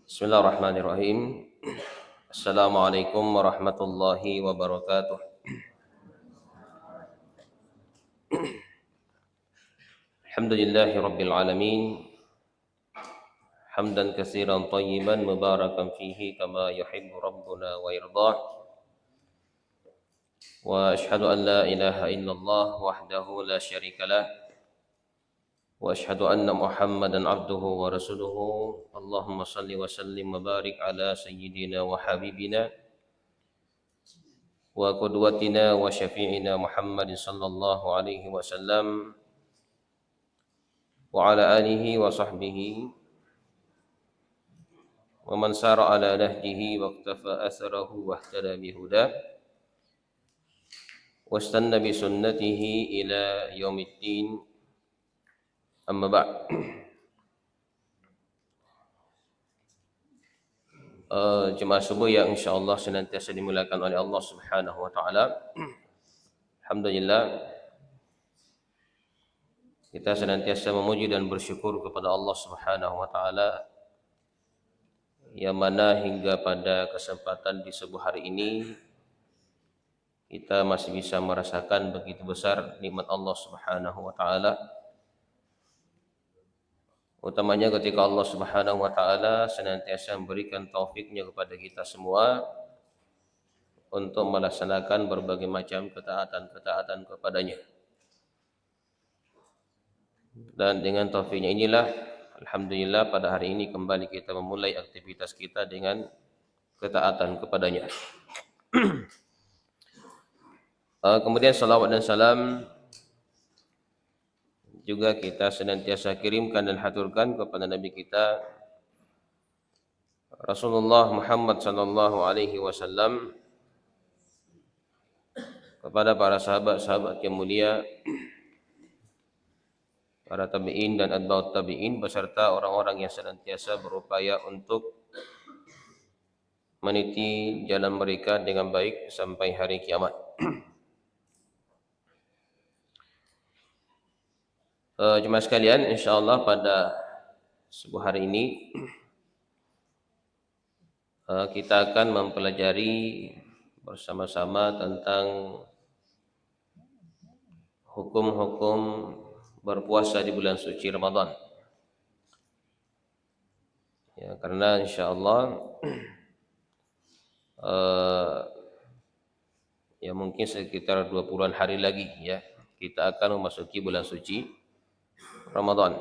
Bismillahirrahmanirrahim. Assalamualaikum warahmatullahi wabarakatuh. Alhamdulillahi rabbil alamin. Hamdan katsiran tayyiban mubarakan fihi kama yuhibbu rabbuna wa yardah. Wa asyhadu an la ilaha illallah wahdahu la syarika lah. Wa asyhadu anna Muhammadan abduhu wa rasuluhu. Allahumma salli wa sallim wa barik ala sayyidina wa habibina wa qudwatina wa syafi'ina Muhammad sallallahu alaihi wasallam wa ala alihi wa sahbihi wa man sara ala nahjihi wa iktafa atharahu wa ihtada bihuda wa istanna bi sunnatihi ila yaumiddin. Amma ba'd. Jemaah subuh yang insyaallah senantiasa dimuliakan oleh Allah Subhanahu wa taala. Alhamdulillah kita senantiasa memuji dan bersyukur kepada Allah Subhanahu wa taala yang mana hingga pada kesempatan di subuh hari ini kita masih bisa merasakan begitu besar nikmat Allah Subhanahu wa taala. Utamanya ketika Allah Subhanahu wa taala senantiasa memberikan taufiknya kepada kita semua untuk melaksanakan berbagai macam ketaatan-ketaatan kepadanya. Dan dengan taufiknya inilah alhamdulillah pada hari ini kembali kita memulai aktivitas kita dengan ketaatan kepadanya. Kemudian salawat dan salam juga kita senantiasa kirimkan dan haturkan kepada Nabi kita Rasulullah Muhammad sallallahu alaihi wasallam, kepada para sahabat-sahabat yang mulia, para tabi'in dan atba'ut tabi'in beserta orang-orang yang senantiasa berupaya untuk meniti jalan mereka dengan baik sampai hari kiamat. Jemaah sekalian, insyaallah pada subuh hari ini kita akan mempelajari bersama-sama tentang hukum-hukum berpuasa di bulan suci Ramadan. Ya, karena insyaallah ya mungkin sekitar 20-an hari lagi ya kita akan memasuki bulan suci Ramadan.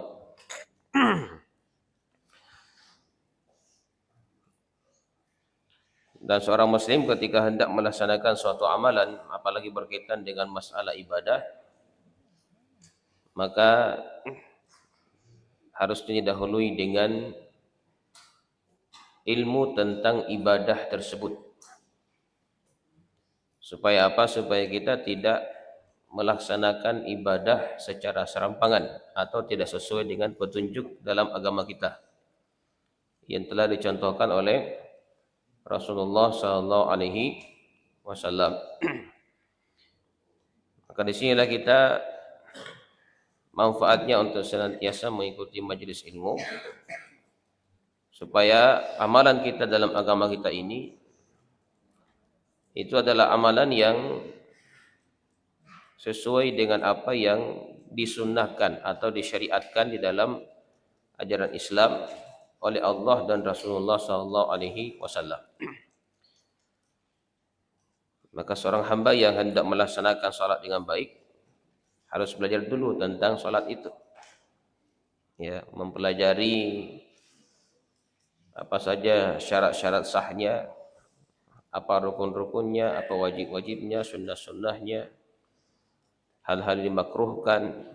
Dan seorang muslim ketika hendak melaksanakan suatu amalan, apalagi berkaitan dengan masalah ibadah, maka harus didahului dengan ilmu tentang ibadah tersebut. Supaya apa? Supaya kita tidak melaksanakan ibadah secara serampangan atau tidak sesuai dengan petunjuk dalam agama kita yang telah dicontohkan oleh Rasulullah sallallahu alaihi wasallam. Maka di sinilah kita manfaatnya untuk senantiasa mengikuti majelis ilmu supaya amalan kita dalam agama kita ini itu adalah amalan yang sesuai dengan apa yang disunnahkan atau disyariatkan di dalam ajaran Islam oleh Allah dan Rasulullah sallallahu alaihi wasallam. Maka seorang hamba yang hendak melaksanakan salat dengan baik harus belajar dulu tentang salat itu. Ya, mempelajari apa saja syarat-syarat sahnya, apa rukun-rukunnya, apa wajib-wajibnya, sunnah-sunnahnya, hal-hal yang dimakruhkan,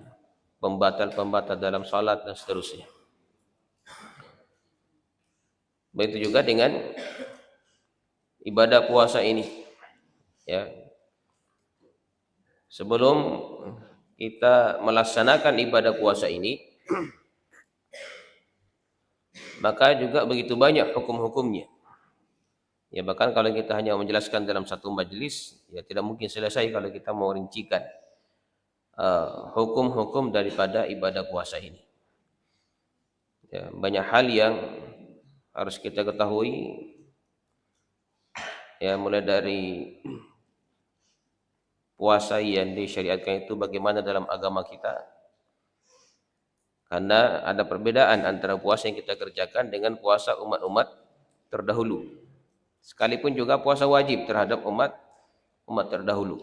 pembatal-pembatal dalam salat dan seterusnya. Begitu juga dengan ibadah puasa ini. Ya. Sebelum kita melaksanakan ibadah puasa ini, maka juga begitu banyak hukum-hukumnya. Ya, bahkan kalau kita hanya menjelaskan dalam satu majelis, ya tidak mungkin selesai kalau kita mau rincikan hukum-hukum daripada ibadah puasa ini. Ya, banyak hal yang harus kita ketahui ya, mulai dari puasa yang disyariatkan itu bagaimana dalam agama kita, karena ada perbedaan antara puasa yang kita kerjakan dengan puasa umat-umat terdahulu, sekalipun juga puasa wajib terhadap umat terdahulu.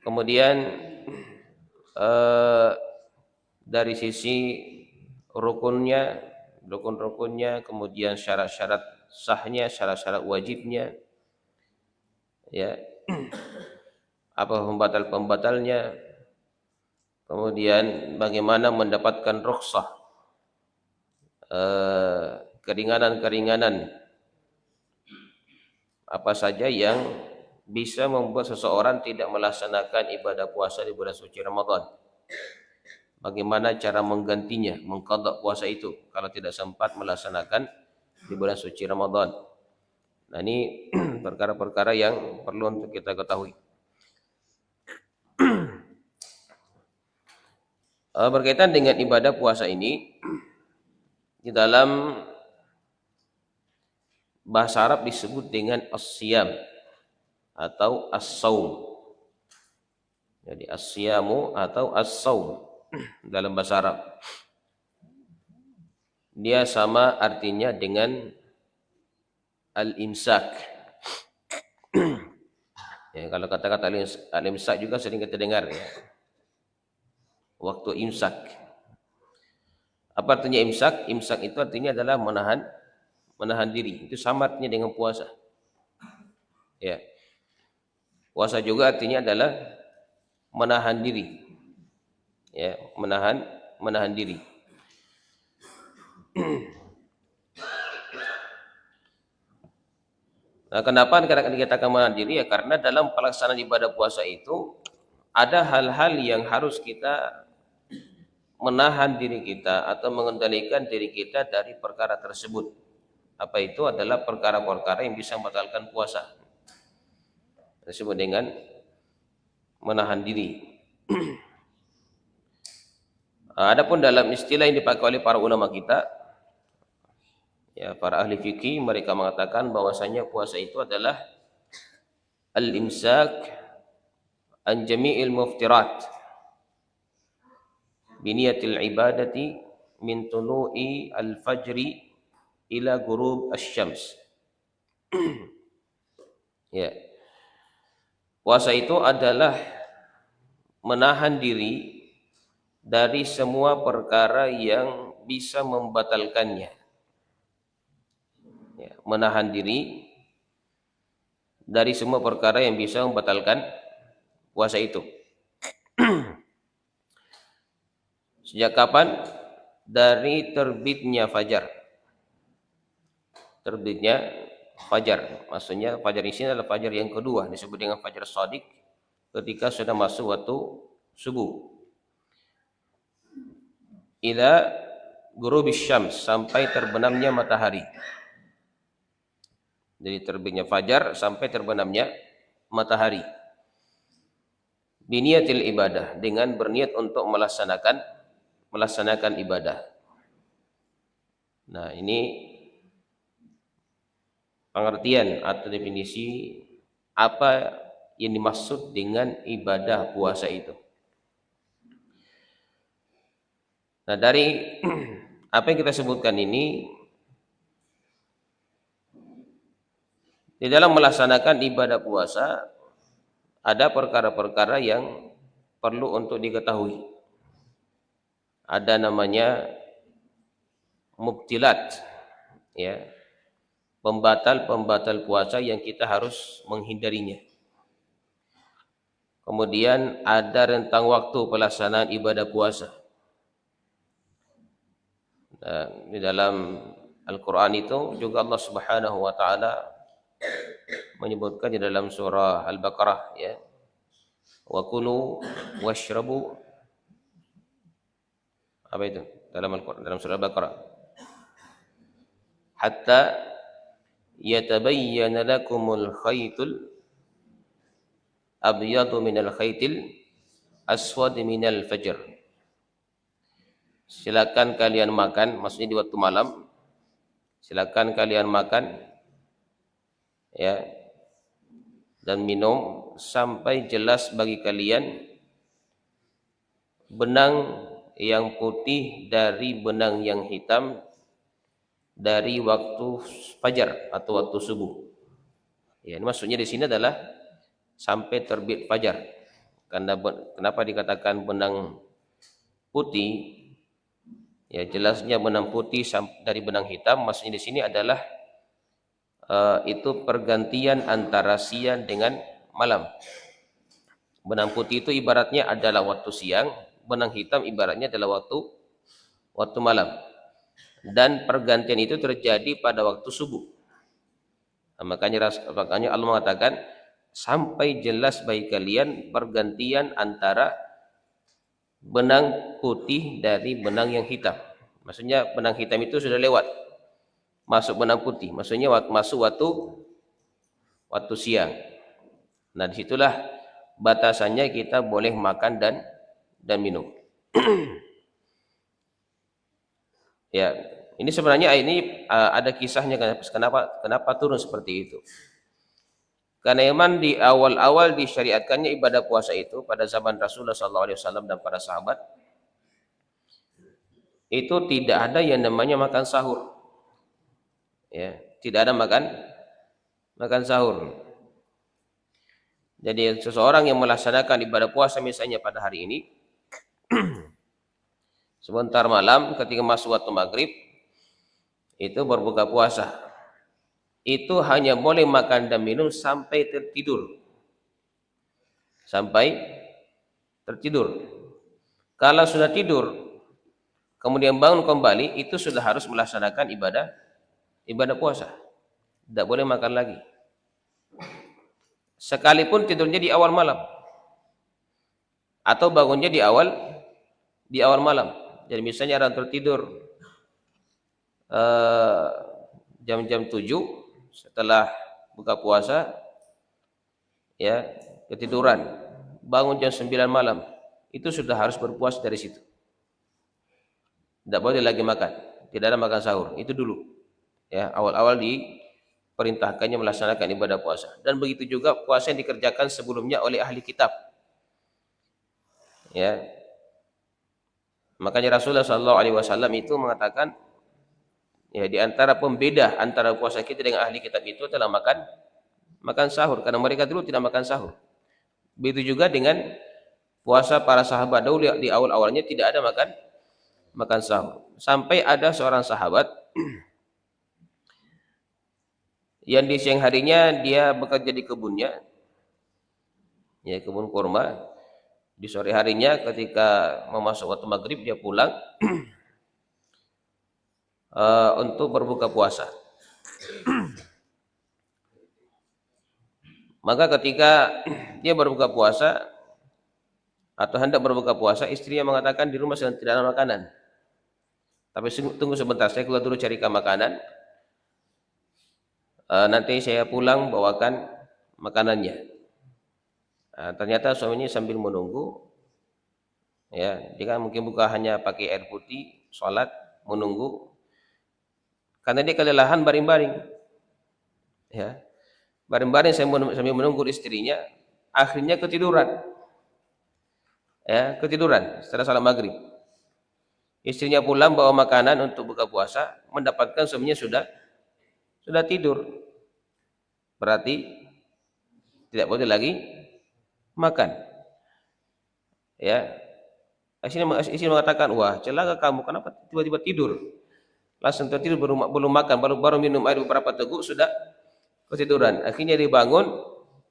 Kemudian dari sisi rukun-rukunnya, kemudian syarat-syarat sahnya, syarat-syarat wajibnya, ya, apa pembatal-pembatalnya, kemudian bagaimana mendapatkan rukhsah, keringanan-keringanan apa saja yang bisa membuat seseorang tidak melaksanakan ibadah puasa di bulan suci Ramadan. Bagaimana cara menggantinya, mengqadha puasa itu kalau tidak sempat melaksanakan di bulan suci Ramadan. Nah, ini perkara-perkara yang perlu untuk kita ketahui. Berkaitan dengan ibadah puasa ini, di dalam bahasa Arab disebut dengan as-siyam atau as-saum. Jadi as-siyamu atau as-saum dalam bahasa Arab. Dia sama artinya dengan al-imsak. Ya, kalau kata-kata al-imsak juga sering kita dengar ya. Waktu imsak. Apa artinya imsak? Imsak itu artinya adalah menahan diri. Itu sama artinya dengan puasa. Ya. Puasa juga artinya adalah menahan diri. Ya, menahan diri. Nah, kenapa dikatakan menahan diri? Ya karena dalam pelaksanaan ibadah puasa itu ada hal-hal yang harus kita menahan diri kita atau mengendalikan diri kita dari perkara tersebut. Apa itu? Adalah perkara-perkara yang bisa membatalkan puasa. Disebut dengan menahan diri. Adapun dalam istilah yang dipakai oleh para ulama kita, ya, para ahli fikih, mereka mengatakan bahwasanya puasa itu adalah al-imsak an jami'il muftirat biniyatil ibadati min tulu'i al-fajri ila ghurub asy-syams. Ya. Puasa itu adalah menahan diri dari semua perkara yang bisa membatalkannya. Ya, menahan diri dari semua perkara yang bisa membatalkan puasa itu. Sejak kapan? Dari terbitnya fajar. Terbitnya fajar. Maksudnya fajar di sini adalah fajar yang kedua, disebut dengan fajar shadiq, ketika sudah masuk waktu subuh. Ila ghurubis syams, sampai terbenamnya matahari. Jadi terbitnya fajar sampai terbenamnya matahari. Biniyatil ibadah, dengan berniat untuk melaksanakan ibadah. Nah, ini pengertian atau definisi apa yang dimaksud dengan ibadah puasa itu. Nah, dari apa yang kita sebutkan ini, di dalam melaksanakan ibadah puasa ada perkara-perkara yang perlu untuk diketahui. Ada namanya mubtilat, ya, pembatal puasa yang kita harus menghindarinya. Kemudian ada rentang waktu pelaksanaan ibadah puasa. Nah, di dalam Al-Quran itu juga Allah Subhanahu wa Ta'ala menyebutkan di dalam surah Al-Baqarah, ya, wa kulu washrabu, apa itu dalam Al-Quran, dalam surah Al-Baqarah, hatta yatabayyana lakumul khaytul abyadu minal khaytil aswad minal fajr, silakan kalian makan, maksudnya di waktu malam, silakan kalian makan, ya, dan minum sampai jelas bagi kalian benang yang putih dari benang yang hitam dari waktu fajar atau waktu subuh. Ya, ini maksudnya di sini adalah sampai terbit fajar. Karena kenapa dikatakan benang putih? Ya, jelasnya benang putih dari benang hitam, maksudnya di sini adalah itu pergantian antara siang dengan malam. Benang putih itu ibaratnya adalah waktu siang, benang hitam ibaratnya adalah waktu malam. Dan pergantian itu terjadi pada waktu subuh. Nah, makanya Allah mengatakan sampai jelas bagi kalian pergantian antara benang putih dari benang yang hitam. Maksudnya benang hitam itu sudah lewat, masuk benang putih. Maksudnya masuk waktu siang. Nah, disitulah batasannya kita boleh makan dan minum. Ya, ini sebenarnya ada kisahnya kenapa turun seperti itu. Karena memang di awal-awal disyariatkannya ibadah puasa itu pada zaman Rasulullah SAW dan para sahabat itu tidak ada yang namanya makan sahur. Ya, tidak ada makan sahur. Jadi seseorang yang melaksanakan ibadah puasa misalnya pada hari ini sebentar malam ketika masuk waktu maghrib itu berbuka puasa. Itu hanya boleh makan dan minum sampai tertidur. Sampai tertidur. Kalau sudah tidur, kemudian bangun kembali, itu sudah harus melaksanakan ibadah puasa. Tidak boleh makan lagi. Sekalipun tidurnya di awal malam. Atau bangunnya di awal malam. Jadi misalnya orang tertidur jam-jam 7 setelah buka puasa, ya, ketiduran, bangun jam 9 malam, itu sudah harus berpuasa dari situ. Tidak boleh lagi makan, tidak ada makan sahur, itu dulu. Ya, awal-awal diperintahkannya melaksanakan ibadah puasa. Dan begitu juga puasa yang dikerjakan sebelumnya oleh ahli kitab. Ya. Makanya Rasulullah SAW itu mengatakan, ya, di antara pembeda antara puasa kita dengan ahli kitab itu adalah makan sahur, karena mereka dulu tidak makan sahur. Begitu juga dengan puasa para sahabat dahulu di awal-awalnya tidak ada makan sahur. Sampai ada seorang sahabat yang di siang harinya dia bekerja di kebunnya, ya, kebun kurma. Di sore harinya ketika memasuk waktu maghrib dia pulang untuk berbuka puasa. Maka ketika dia berbuka puasa atau hendak berbuka puasa, istrinya mengatakan di rumah sedang tidak ada makanan. Tapi tunggu sebentar, saya keluar dulu carikan makanan. Nanti saya pulang bawakan makanannya. Ternyata suaminya sambil menunggu, ya, dia kan mungkin bukan hanya pakai air putih, sholat, menunggu, karena dia kelelahan baring-baring, ya, baring-baring sambil menunggu istrinya, akhirnya ketiduran, ya, ketiduran setelah salat maghrib. Istrinya pulang bawa makanan untuk buka puasa, mendapatkan suaminya sudah tidur, berarti tidak boleh lagi makan. Ya, istri mengatakan, wah, celaka kamu, kenapa tiba-tiba tidur? Langsung tertidur, belum makan, baru minum air beberapa teguk sudah ketiduran. Akhirnya dibangun,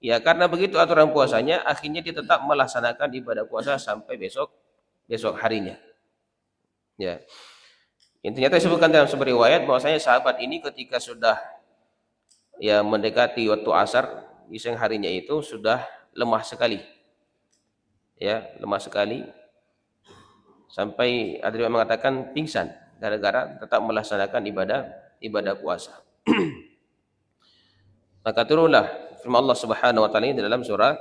ya, karena begitu aturan puasanya, akhirnya dia tetap melaksanakan ibadah puasa sampai besok harinya. Ya, intinya disebutkan dalam sebuah riwayat bahwasanya sahabat ini ketika sudah, ya, mendekati waktu asar di siang harinya itu sudah lemah sekali, ya, lemah sekali, sampai ada yang mengatakan pingsan gara-gara tetap melaksanakan ibadah puasa. Maka turunlah firman Allah Subhanahu wa taala di dalam surah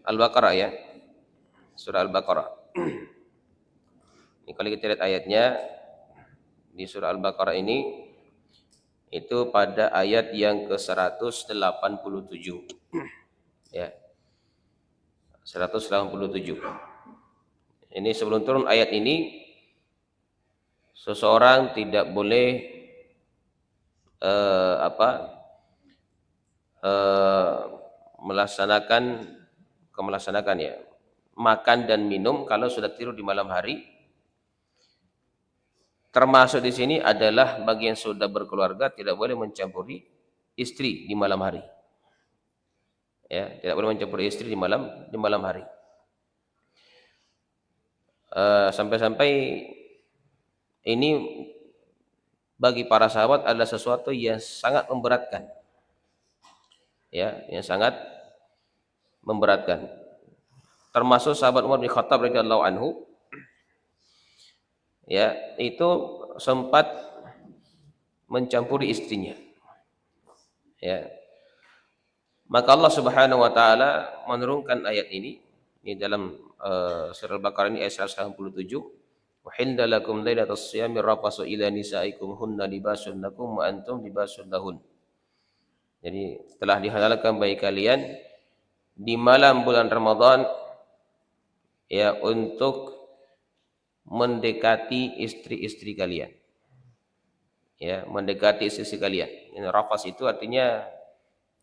Al-Baqarah ya. Surah Al-Baqarah. Ini kalau kita lihat ayatnya di surah Al-Baqarah ini itu pada ayat yang ke-187. Ya. 187. Ini sebelum turun ayat ini seseorang tidak boleh melaksanakan ya makan dan minum kalau sudah tidur di malam hari. Termasuk di sini adalah bagi yang sudah berkeluarga tidak boleh mencampuri istri di malam hari. Ya, tidak boleh mencampuri istri di malam hari. Sampai-sampai ini bagi para sahabat adalah sesuatu yang sangat memberatkan. Ya, yang sangat memberatkan. Termasuk sahabat Umar bin Khattab radhiyallahu anhu, ya, itu sempat mencampuri istrinya. Ya. Maka Allah Subhanahu wa taala menurunkan ayat ini di dalam surah Al-Baqarah ini ayat 187. Wahilla lakum lailatas siyami rafasu ila nisaikum hunna libasun lakum wa antum libasun lahun. Jadi telah dihalalkan bagi kalian di malam bulan Ramadan ya untuk mendekati istri-istri kalian. Ya, mendekati istri-istri kalian. Ini rafas itu artinya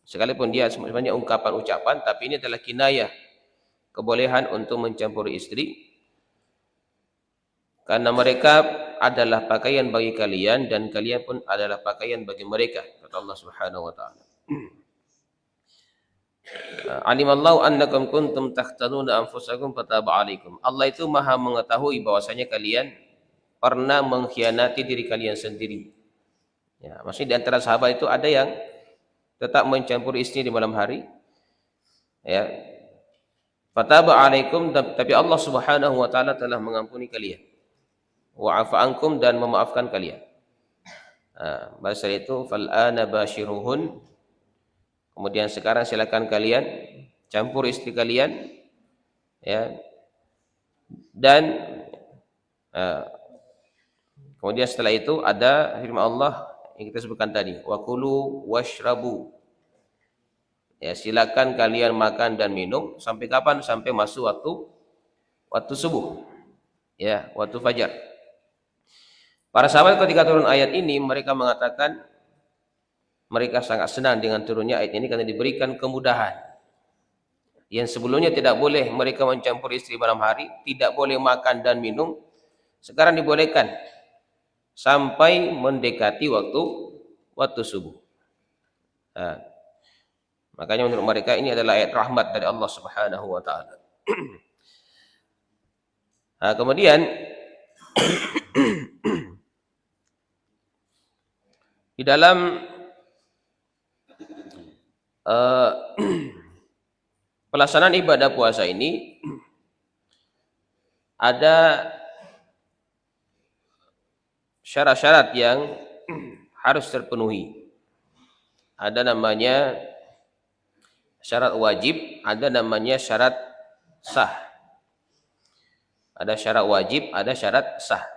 sekalipun dia sebenarnya ungkapan ucapan tapi ini adalah kinayah kebolehan untuk mencampuri istri karena mereka adalah pakaian bagi kalian dan kalian pun adalah pakaian bagi mereka, kata Allah Subhanahu wa taala. Alimallahu annakum kuntum takhtanuna anfusakum fataba alaikum. Allah itu Maha mengetahui bahwasanya kalian pernah mengkhianati diri kalian sendiri. Ya, maksudnya di antara sahabat itu ada yang tetap mencampuri istri di malam hari. Ya. Fataba alaikum, tapi Allah Subhanahu wa taala telah mengampuni kalian. Wa afa ankum, dan memaafkan kalian. Bahasa itu fal'ana bashiruhun. Kemudian sekarang silakan kalian campur istri kalian, ya. Dan kemudian setelah itu ada firman Allah yang kita sebutkan tadi, wa kulu washrabu. Ya, silakan kalian makan dan minum sampai kapan? Sampai masuk waktu subuh. Ya, waktu fajar. Para sahabat ketika turun ayat ini mereka mengatakan mereka sangat senang dengan turunnya ayat ini karena diberikan kemudahan. Yang sebelumnya tidak boleh mereka mencampur istri malam hari, tidak boleh makan dan minum, sekarang dibolehkan sampai mendekati waktu subuh. Makanya menurut mereka ini adalah ayat rahmat dari Allah Subhanahu wa taala. Kemudian di dalam pelaksanaan ibadah puasa ini ada syarat-syarat yang harus terpenuhi. Ada namanya syarat wajib, ada namanya syarat sah. Ada syarat wajib, ada syarat sah.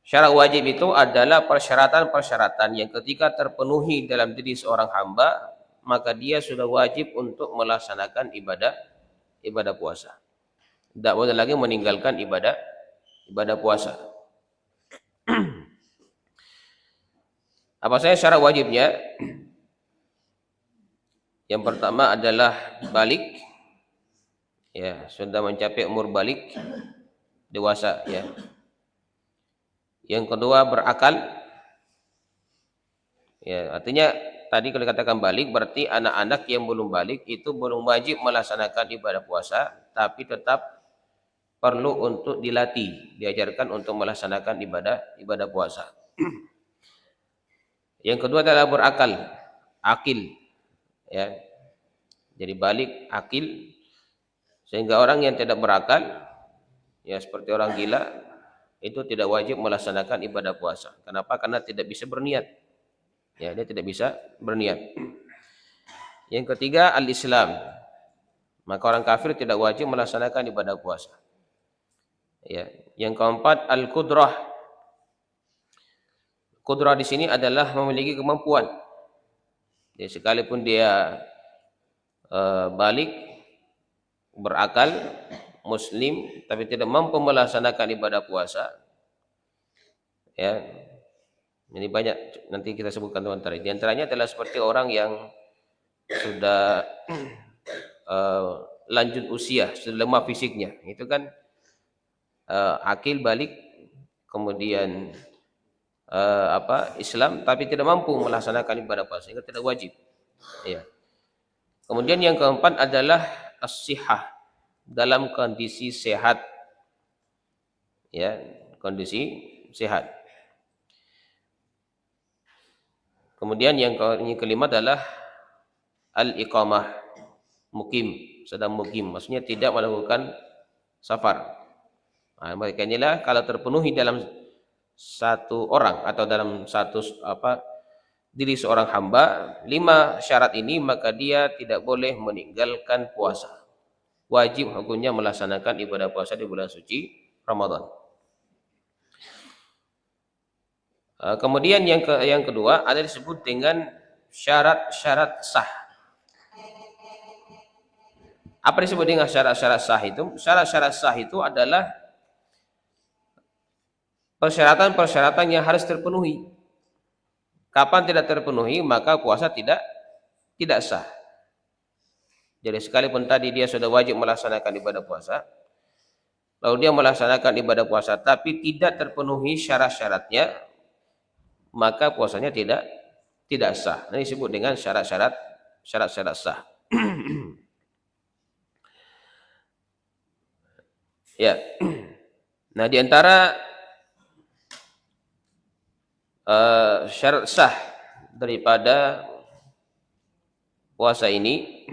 Syarat wajib itu adalah persyaratan-persyaratan yang ketika terpenuhi dalam diri seorang hamba, maka dia sudah wajib untuk melaksanakan ibadah puasa. Tidak boleh lagi meninggalkan ibadah puasa. Apa saja syarat wajibnya? Yang pertama adalah balik. Ya, sudah mencapai umur balik, dewasa ya. Yang kedua berakal. Ya, artinya tadi kalau dikatakan balik berarti anak-anak yang belum balik itu belum wajib melaksanakan ibadah puasa, tapi tetap perlu untuk dilatih, diajarkan untuk melaksanakan ibadah puasa. Yang kedua adalah berakal, akil. Ya. Jadi balik, akil, sehingga orang yang tidak berakal ya seperti orang gila itu tidak wajib melaksanakan ibadah puasa. Kenapa? Karena tidak bisa berniat. Ya, dia tidak bisa berniat. Yang ketiga al-Islam. Maka orang kafir tidak wajib melaksanakan ibadah puasa. Ya. Yang keempat, al-qudrah. Qudrah di sini adalah memiliki kemampuan. Jadi sekalipun dia balik, berakal, muslim, tapi tidak mampu melaksanakan ibadah puasa, ya, ini banyak nanti kita sebutkan teman-teman. Di antaranya adalah seperti orang yang sudah lanjut usia, sudah lemah fisiknya, itu kan akil balik, kemudian Islam, tapi tidak mampu melaksanakan ibadah puasa, sehingga tidak wajib. Ya. Kemudian yang keempat adalah as-sihah, dalam kondisi sehat, ya, kondisi sehat. Kemudian yang kelima adalah al-iqamah, mukim, sedang mukim, maksudnya tidak melakukan safar. Nah, mereka inilah kalau terpenuhi dalam satu orang atau dalam satu diri seorang hamba 5 syarat ini, maka dia tidak boleh meninggalkan puasa. Wajib hukumnya melaksanakan ibadah puasa di bulan suci Ramadan. Kemudian yang kedua ada disebut dengan syarat-syarat sah. Apa disebut dengan syarat-syarat sah itu? Syarat-syarat sah itu adalah persyaratan-persyaratan yang harus terpenuhi. Kapan tidak terpenuhi, maka puasa tidak sah. Jadi sekalipun tadi dia sudah wajib melaksanakan ibadah puasa, lalu dia melaksanakan ibadah puasa tapi tidak terpenuhi syarat-syaratnya, maka puasanya tidak sah. Ini disebut dengan syarat-syarat sah. Ya. Nah, di antara syarat sah daripada puasa ini,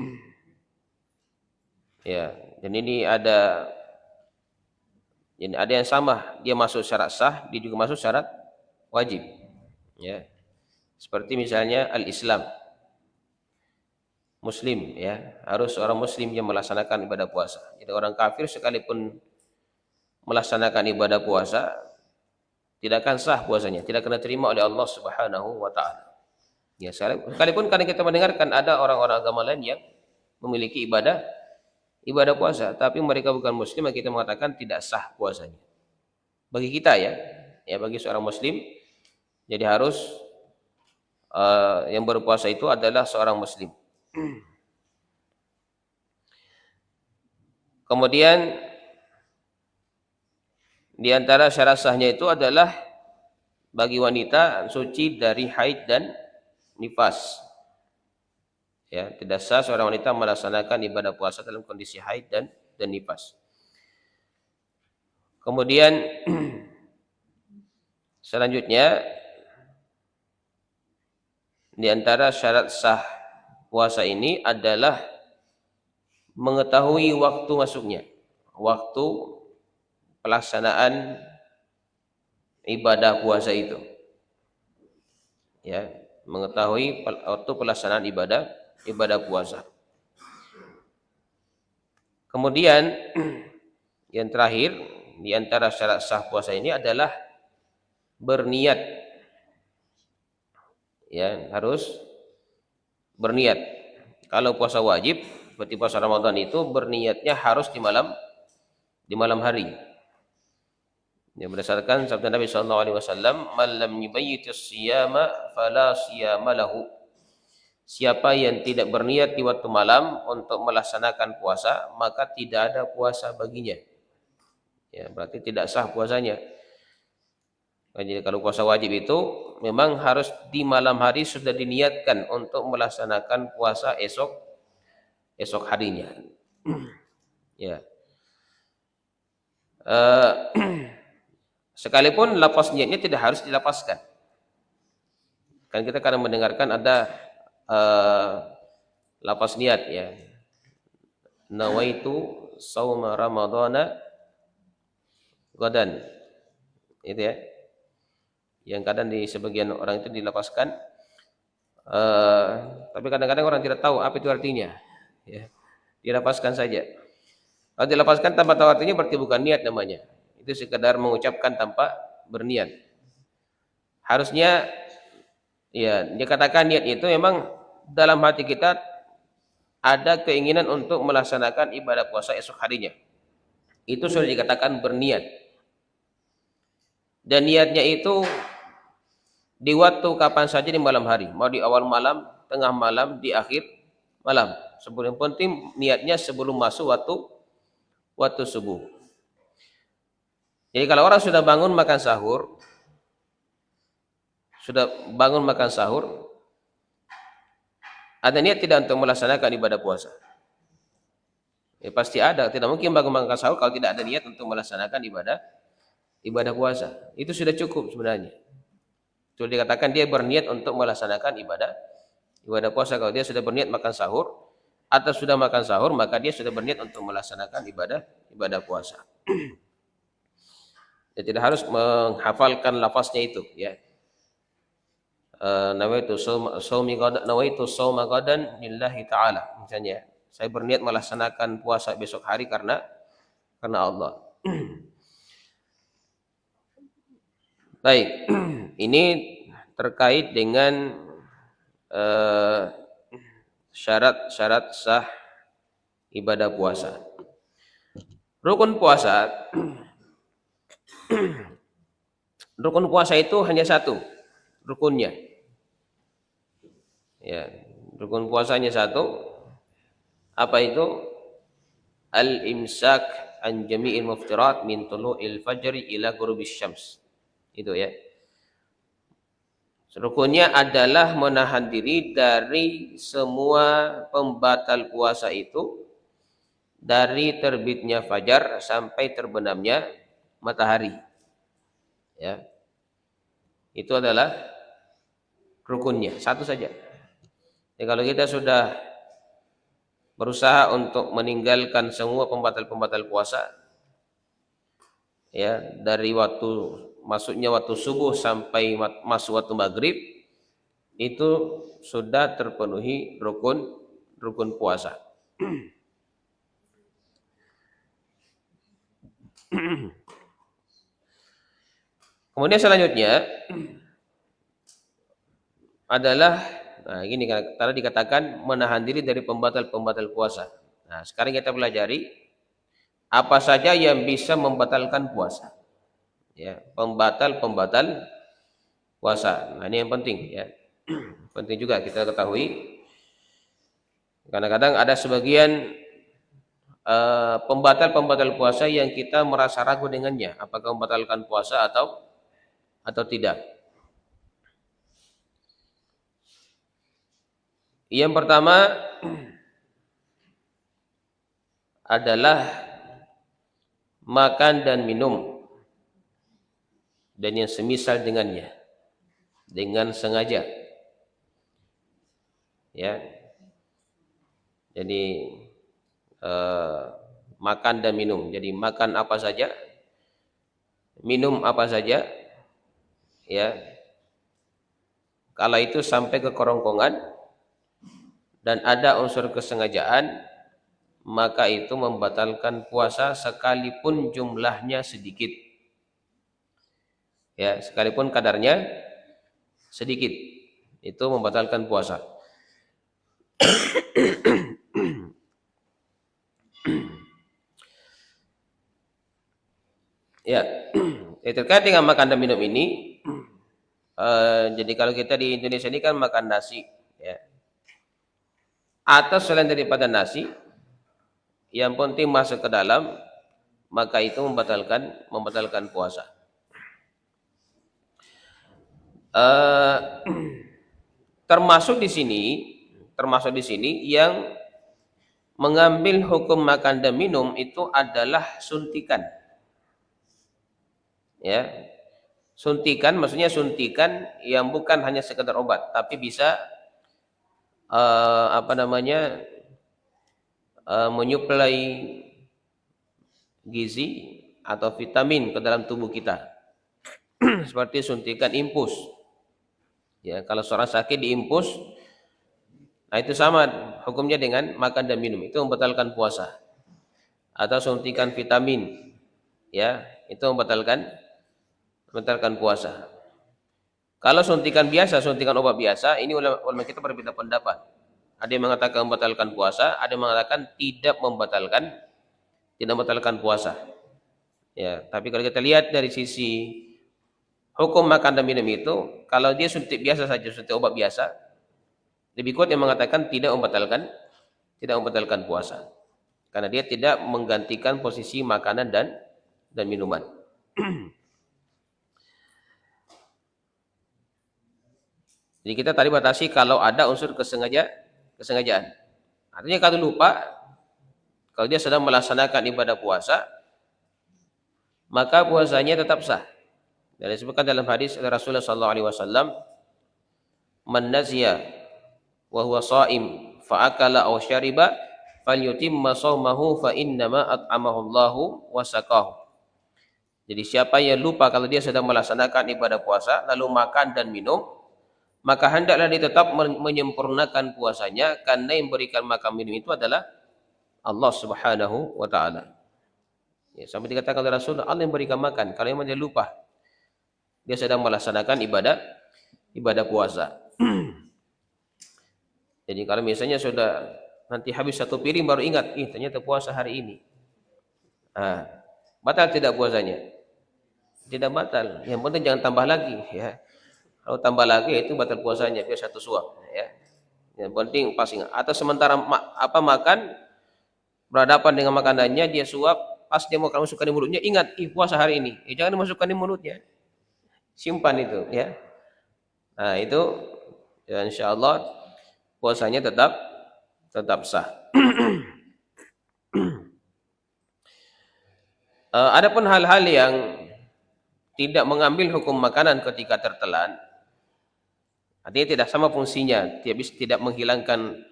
ya, dan ini ada yang sama, dia masuk syarat sah, dia juga masuk syarat wajib. Ya. Seperti misalnya al-Islam. Muslim, ya, harus orang muslim yang melaksanakan ibadah puasa. Jadi orang kafir sekalipun melaksanakan ibadah puasa tidak akan sah puasanya, tidak akan diterima oleh Allah Subhanahu wa taala. Ya, sekalipun kadang kita mendengarkan ada orang-orang agama lain yang memiliki ibadah puasa, tapi mereka bukan muslim, kita mengatakan tidak sah puasanya. Bagi kita, ya bagi seorang muslim, jadi harus yang berpuasa itu adalah seorang muslim. Kemudian di antara syarat sahnya itu adalah bagi wanita suci dari haid dan nifas. Ya, tidak sah seorang wanita melaksanakan ibadah puasa dalam kondisi haid dan nifas. Kemudian selanjutnya di antara syarat sah puasa ini adalah mengetahui waktu masuknya, waktu pelaksanaan ibadah puasa itu. Ya, mengetahui waktu pelaksanaan ibadah puasa. Kemudian yang terakhir di antara syarat sah puasa ini adalah berniat. Ya, harus berniat. Kalau puasa wajib seperti puasa Ramadan itu berniatnya harus di malam hari. Ya, berdasarkan sabda Nabi sallallahu alaihi wasallam, "Man lam yubayyitis siyama fala siyama lahu." Siapa yang tidak berniat di waktu malam untuk melaksanakan puasa, maka tidak ada puasa baginya. Ya, berarti tidak sah puasanya. Jadi kalau puasa wajib itu memang harus di malam hari sudah diniatkan untuk melaksanakan puasa esok harinya. Ya. Sekalipun lafaz niatnya tidak harus dilafazkan. Kan kita kadang mendengarkan ada lafaz niat, ya. Nawaitu shauma ramadhana gadan. Itu ya. Yang kadang di sebagian orang itu dilafazkan, tapi kadang-kadang orang tidak tahu apa itu artinya. Ya. Dilapaskan saja. Kalau dilapaskan tanpa tahu artinya berarti bukan niat namanya. Itu sekedar mengucapkan tanpa berniat. Harusnya ya dikatakan niat itu memang dalam hati kita ada keinginan untuk melaksanakan ibadah puasa esok harinya. Itu sudah dikatakan berniat. Dan niatnya itu di waktu kapan saja di malam hari, mau di awal malam, tengah malam, di akhir malam. Sebelum penting niatnya sebelum masuk waktu subuh. Jadi kalau orang sudah bangun makan sahur, ada niat tidak untuk melaksanakan ibadah puasa? Ya, pasti ada. Tidak mungkin bangun makan sahur kalau tidak ada niat untuk melaksanakan ibadah puasa. Itu sudah cukup sebenarnya. Sudah dikatakan dia berniat untuk melaksanakan ibadah puasa. Kalau dia sudah berniat makan sahur atau sudah makan sahur, maka dia sudah berniat untuk melaksanakan ibadah puasa. Dia tidak harus menghafalkan lafaznya itu, ya. Nawaitu shauma ghadan lillahi ta'ala. Misalnya, saya berniat melaksanakan puasa besok hari karena Allah. Baik, ini terkait dengan syarat-syarat sah ibadah puasa. Rukun puasa itu hanya satu rukunnya. Ya, rukun puasanya satu. Apa itu? Al-imsak an jami'il muftirat min tulu'il fajri ila ghurubis syams. Itu ya. Rukunnya adalah menahan diri dari semua pembatal puasa itu dari terbitnya fajar sampai terbenamnya matahari. Ya. Itu adalah rukunnya, satu saja. Jadi kalau kita sudah berusaha untuk meninggalkan semua pembatal-pembatal puasa, ya, dari masuknya waktu subuh sampai masuk waktu maghrib, itu sudah terpenuhi rukun puasa. Kemudian selanjutnya adalah, ini karena dikatakan menahan diri dari pembatal-pembatal puasa. Nah, sekarang kita pelajari apa saja yang bisa membatalkan puasa. Ya, pembatal puasa. Nah, ini yang penting, ya. Penting juga kita ketahui. Kadang-kadang ada sebagian pembatal puasa yang kita merasa ragu dengannya, apakah membatalkan puasa atau tidak. Yang pertama adalah makan dan minum dan yang semisal dengannya dengan sengaja. Ya. Jadi makan dan minum. Jadi makan apa saja, minum apa saja, ya. Kala itu sampai ke kerongkongan dan ada unsur kesengajaan, maka itu membatalkan puasa sekalipun jumlahnya sedikit. Ya, sekalipun kadarnya sedikit, itu membatalkan puasa. Ya, terkait dengan makan dan minum ini, jadi kalau kita di Indonesia ini kan makan nasi, ya. Atau selain daripada nasi, yang penting masuk ke dalam, maka itu membatalkan puasa. Termasuk di sini yang mengambil hukum makan dan minum itu adalah suntikan. Ya, suntikan maksudnya suntikan yang bukan hanya sekedar obat, tapi bisa menyuplai gizi atau vitamin ke dalam tubuh kita. Seperti suntikan impus. Ya, kalau seorang sakit diimpus, Nah, itu sama hukumnya dengan makan dan minum. Itu membatalkan puasa. Atau suntikan vitamin, ya, itu membatalkan puasa. Kalau suntikan biasa, suntikan obat biasa, ini ulama kita berbeda pendapat. Ada yang mengatakan membatalkan puasa, ada yang mengatakan tidak membatalkan puasa. Ya, tapi kalau kita lihat dari sisi hukum makan dan minum itu, kalau dia suntik biasa saja, suntik obat biasa, lebih kuat yang mengatakan tidak membatalkan puasa. Karena dia tidak menggantikan posisi makanan dan minuman. Jadi kita tadi batasi kalau ada unsur kesengajaan. Artinya kalau lupa, kalau dia sedang melaksanakan ibadah puasa, maka puasanya tetap sah. Dan disebutkan dalam hadis Rasulullah sallallahu alaihi wasallam, "Man naziya wa huwa shaim fa akala aw syariba falyutimma shaumahu fa innama at'amahu Allahu wa saqahu." Jadi siapa yang lupa kalau dia sedang melaksanakan ibadah puasa lalu makan dan minum, maka hendaklah dia tetap menyempurnakan puasanya karena yang berikan makan minum itu adalah Allah Subhanahu wa taala. Ya, sampai dikatakan oleh Rasul, Allah yang berikan makan. Kalau memang dia lupa, dia sedang melaksanakan ibadah puasa. Jadi kalau misalnya sudah nanti habis satu piring baru ingat, ternyata puasa hari ini. Batal tidak puasanya? Tidak batal. Yang penting jangan tambah lagi, ya. Kalau tambah lagi itu batal puasanya, biar satu suap, ya. Yang penting pas ingat. Atau sementara makan berhadapan dengan makanannya dia suap, pas dia mau masukkan di mulutnya ingat, puasa hari ini. Jangan dimasukkan di mulutnya. Simpan itu, ya. Nah, itu ya insyaallah puasanya tetap sah. Adapun hal-hal yang tidak mengambil hukum makanan ketika tertelan, artinya tidak sama fungsinya, tidak menghilangkan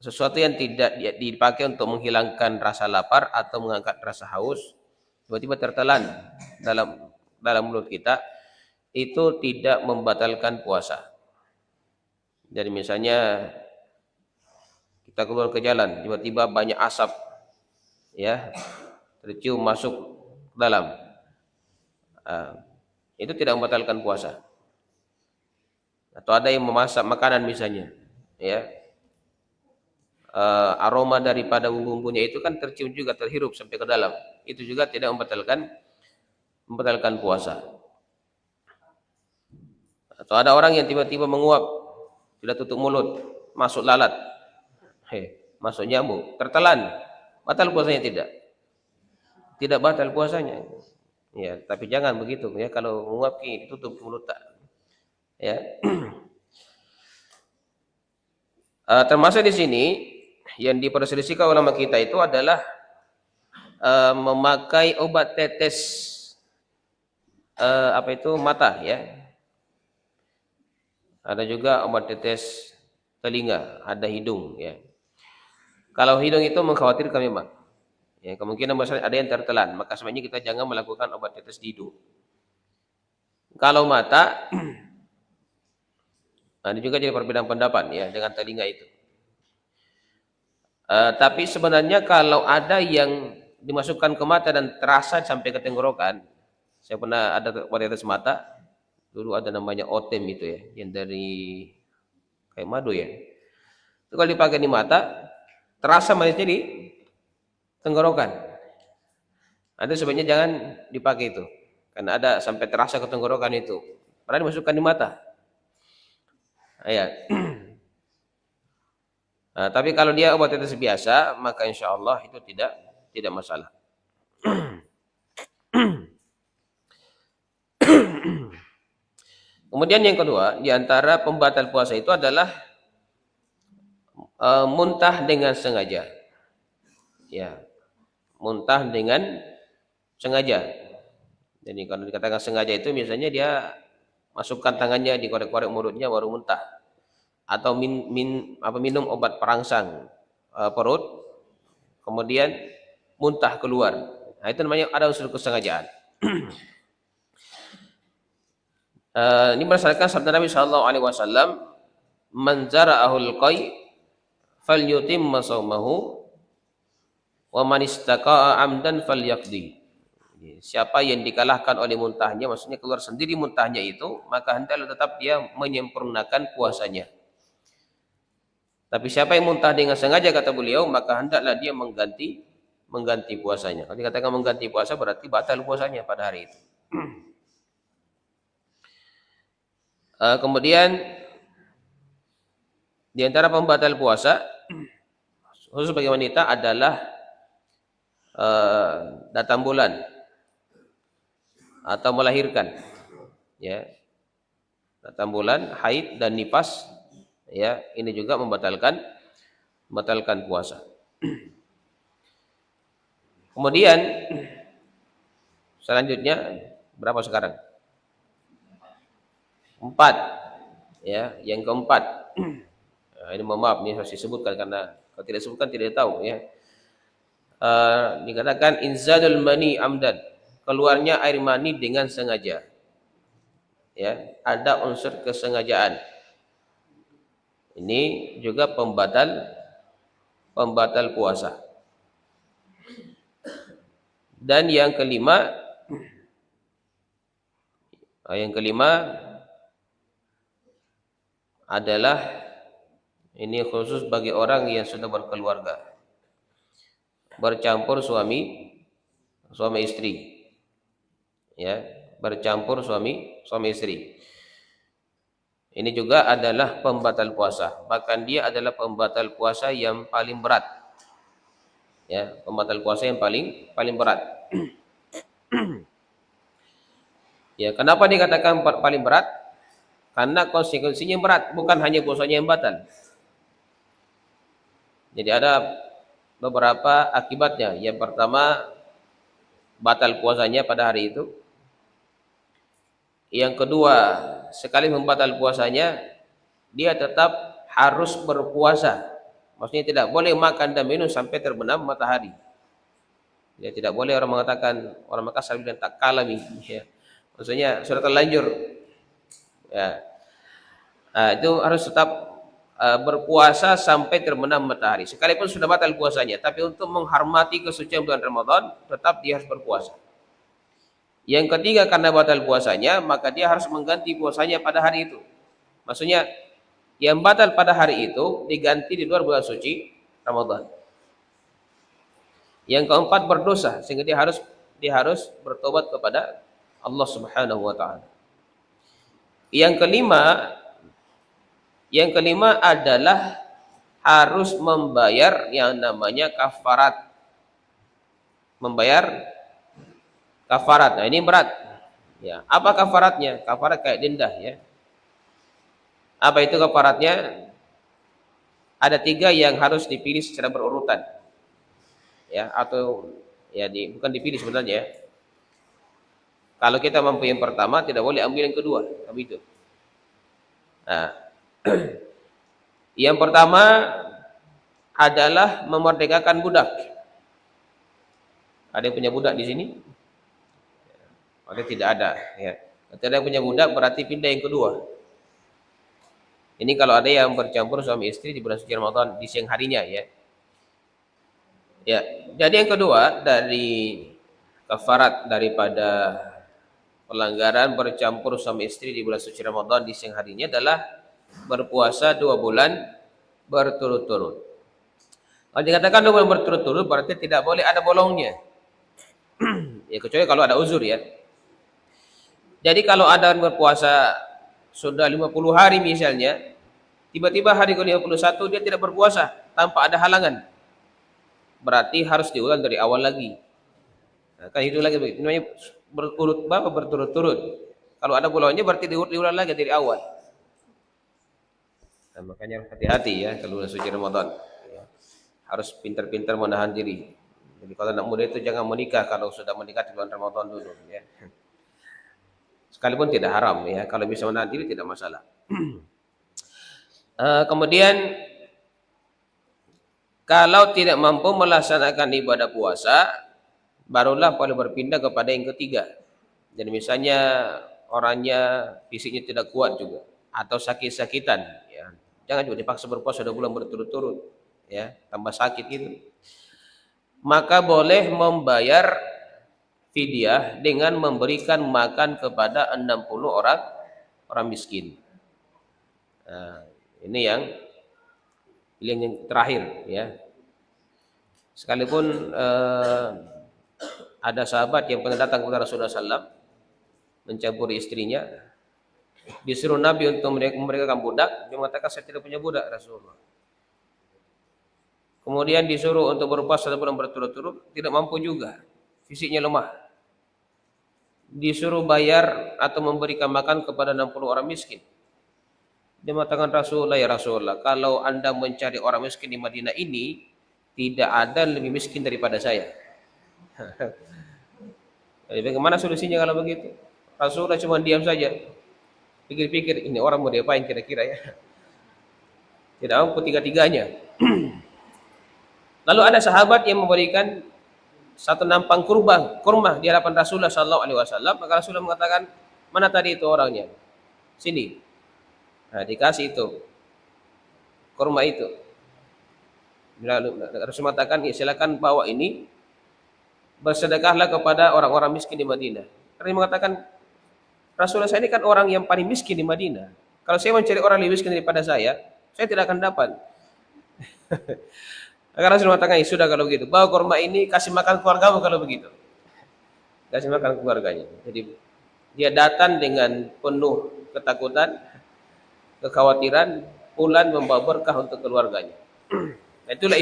sesuatu yang tidak dipakai untuk menghilangkan rasa lapar atau mengangkat rasa haus, tiba-tiba tertelan dalam mulut kita, itu tidak membatalkan puasa. Jadi misalnya kita keluar ke jalan, tiba-tiba banyak asap, ya, tercium masuk ke dalam, itu tidak membatalkan puasa. Atau ada yang memasak makanan misalnya, ya, aroma daripada bumbu-bumbunya itu kan tercium juga, terhirup sampai ke dalam, itu juga tidak membatalkan puasa. Atau ada orang yang tiba-tiba menguap, tidak tutup mulut, masuk lalat, masuk nyamuk, tertelan, batal puasanya? Tidak batal puasanya. Ya, tapi jangan begitu, ya. Kalau menguap ditutup mulut, tak, ya. Termasuk di sini yang diperselisihkan ulama kita itu adalah memakai obat tetes mata, ya. Ada juga obat tetes telinga, ada hidung, ya. Kalau hidung itu mengkhawatirkan memang, ya, kemungkinan besar ada yang tertelan, maka sebaiknya kita jangan melakukan obat tetes di hidung. Kalau mata, ada juga jadi perbedaan pendapat, ya, dengan telinga itu. Tapi sebenarnya kalau ada yang dimasukkan ke mata dan terasa sampai ke tenggorokan, saya pernah ada obat tetes mata. Dulu ada namanya Otem itu, ya, yang dari kayak madu, ya. Itu kalau dipakai di mata, terasa manisnya di tenggorokan. Ada sebaiknya jangan dipakai itu, karena ada sampai terasa ke tenggorokan itu. Pernah dimasukkan di mata. Ya. Nah, tapi kalau dia obat tetes biasa, maka insya Allah itu tidak masalah. Kemudian yang kedua, di antara pembatal puasa itu adalah muntah dengan sengaja. Ya, muntah dengan sengaja. Jadi kalau dikatakan sengaja itu misalnya dia masukkan tangannya di korek-korek mulutnya baru muntah, atau minum obat perangsang perut, kemudian muntah keluar. Nah, itu namanya ada unsur kesengajaan. Ini berdasarkan sabda Nabi Shallallahu Alaihi Wasallam, "Man zara'ahul qai falyutimma shaumahu wa man istaqa'a amdan falyaqdi. Siapa yang dikalahkan oleh muntahnya, maksudnya keluar sendiri muntahnya itu, maka hendaklah tetap dia menyempurnakan puasanya. Tapi siapa yang muntah dengan sengaja, kata beliau, maka hendaklah dia mengganti puasanya. Kalau dikatakan mengganti puasa berarti batal puasanya pada hari itu. Kemudian di antara pembatal puasa khusus bagi wanita adalah datang bulan atau melahirkan, ya, datang bulan, haid dan nifas, ya, ini juga membatalkan puasa. Kemudian selanjutnya berapa sekarang? 4, ya, yang keempat. Nah, ini mohon maaf, ini harus disebutkan karena kalau tidak disebutkan tidak tahu, ya. Dikatakan inzalul mani amdan, keluarnya air mani dengan sengaja, ya, ada unsur kesengajaan. Ini juga pembatal puasa. Dan yang kelima adalah ini khusus bagi orang yang sudah berkeluarga, bercampur suami istri, ya, bercampur suami istri. Ini juga adalah pembatal puasa. Bahkan dia adalah pembatal puasa yang paling berat, ya, pembatal puasa yang paling berat. Ya, kenapa dikatakan paling berat? Karena konsekuensinya berat, bukan hanya puasanya yang batal. Jadi ada beberapa akibatnya. Yang pertama, batal puasanya pada hari itu. Yang kedua, sekali membatal puasanya, dia tetap harus berpuasa. Maksudnya tidak boleh makan dan minum sampai terbenam matahari. Ya, tidak boleh orang mengatakan, orang Makassar bilang tak kalami, ya. Maksudnya sudah terlanjur. Ya. Nah, itu harus tetap berpuasa sampai terbenam matahari. Sekalipun sudah batal puasanya, tapi untuk menghormati kesucian bulan Ramadan, tetap dia harus berpuasa. Yang ketiga, karena batal puasanya, maka dia harus mengganti puasanya pada hari itu. Maksudnya, yang batal pada hari itu diganti di luar bulan suci Ramadan. Yang keempat, berdosa, sehingga dia harus bertobat kepada Allah Subhanahu wa taala. Yang kelima adalah harus membayar yang namanya kafarat. Membayar kafarat. Nah, ini berat. Ya, apa kafaratnya? Kafarat kayak denda, ya. Apa itu kafaratnya? Ada 3 yang harus dipilih secara berurutan. Ya, atau ya bukan dipilih sebenarnya, ya. Kalau kita mampu yang pertama, tidak boleh ambil yang kedua, tapi itu. Nah, yang pertama adalah memerdekakan budak. Ada yang punya budak di sini? Ada tidak ada, ya. Kalau tidak punya budak berarti pindah yang kedua. Ini kalau ada yang bercampur suami istri di bulan suci Ramadan di siang harinya, ya. Ya, jadi yang kedua dari kafarat daripada pelanggaran bercampur suami istri di bulan suci Ramadan di siang harinya adalah berpuasa 2 bulan berturut-turut. Kalau dikatakan 2 bulan berturut-turut berarti tidak boleh ada bolongnya. Ya, kecuali kalau ada uzur, ya. Jadi kalau ada berpuasa sudah 50 hari misalnya, tiba-tiba hari ke-51 dia tidak berpuasa tanpa ada halangan, berarti harus diulang dari awal lagi. Nah, kan itu lagi namanya berturut-turut. Kalau ada bolongnya berarti diulang lagi dari awal. Nah, makanya hati-hati, ya, kalau bulan suci Ramadan, ya. Harus pintar-pintar menahan diri. Jadi kalau anak muda itu jangan menikah kalau sudah menikah di bulan Ramadan dulu, ya. Sekalipun tidak haram, ya, kalau bisa menahan diri tidak masalah. Kemudian kalau tidak mampu melaksanakan ibadah puasa, barulah boleh berpindah kepada yang ketiga. Jadi misalnya orangnya fisiknya tidak kuat juga atau sakit-sakitan, ya. Jangan juga dipaksa berpuasa 2 bulan berturut-turut. ya, tambah sakit gitu, maka boleh membayar fidyah dengan memberikan makan kepada 60 orang orang miskin. Nah, ini yang terakhir ya. Sekalipun ada sahabat yang pernah datang kepada Rasulullah SAW mencampuri istrinya, disuruh Nabi untuk memberikan budak, dia mengatakan saya tidak punya budak Rasulullah. Kemudian disuruh untuk berpuasa 1 bulan berturut-turut, tidak mampu juga, fisiknya lemah. Disuruh bayar atau memberikan makan kepada 60 orang miskin. Dia mengatakan Rasulullah, ya Rasulullah, kalau Anda mencari orang miskin di Madinah ini, tidak ada lebih miskin daripada saya. Jadi bagaimana solusinya kalau begitu? Rasulullah cuma diam saja. Pikir-pikir, ini orang mau diapain kira-kira ya? Tidak mampu tiga-tiganya. Lalu ada sahabat yang memberikan 1 nampang kurma di hadapan Rasulullah SAW. Maka Rasulullah mengatakan, mana tadi itu orangnya? Sini. Nah, dikasih itu kurma itu. Rasul mengatakan, ya, silakan bawa ini, bersedekahlah kepada orang-orang miskin di Madinah. Karena dia mengatakan, Rasulullah saya ini kan orang yang paling miskin di Madinah. Kalau saya mencari orang lebih miskin daripada saya tidak akan dapat. Maka Rasul mengatakan, ya sudah kalau begitu, bawa kurma ini, kasih makan keluargamu kalau begitu. Kasih makan keluarganya. Jadi dia datang dengan penuh ketakutan, kekhawatiran, pulang membawa berkah untuk keluarganya. Nah, itulah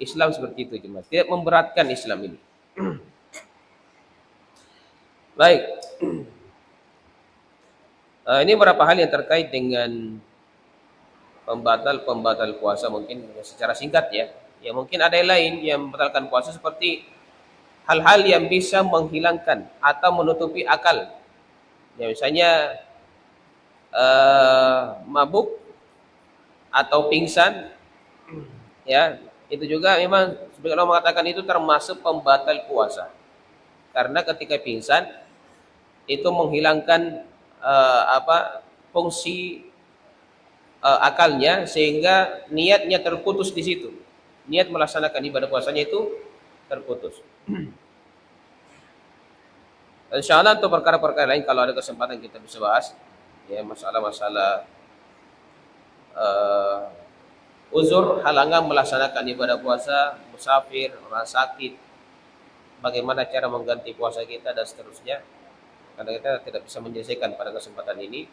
Islam seperti itu cuma tidak memberatkan Islam ini. Baik. Ini beberapa hal yang terkait dengan pembatal puasa mungkin secara singkat ya. Ya mungkin ada yang lain yang membatalkan puasa seperti hal-hal yang bisa menghilangkan atau menutupi akal. Ya misalnya mabuk atau pingsan, ya itu juga memang sebagian orang mengatakan itu termasuk pembatal puasa karena ketika pingsan itu menghilangkan fungsi akalnya sehingga niatnya terputus di situ, niat melaksanakan ibadah puasanya itu terputus. Insyaallah untuk perkara-perkara lain kalau ada kesempatan kita bisa bahas ya, masalah-masalah uzur, halangan melaksanakan ibadah puasa, musafir, orang sakit, bagaimana cara mengganti puasa kita dan seterusnya. Karena kita tidak bisa menyelesaikan pada kesempatan ini.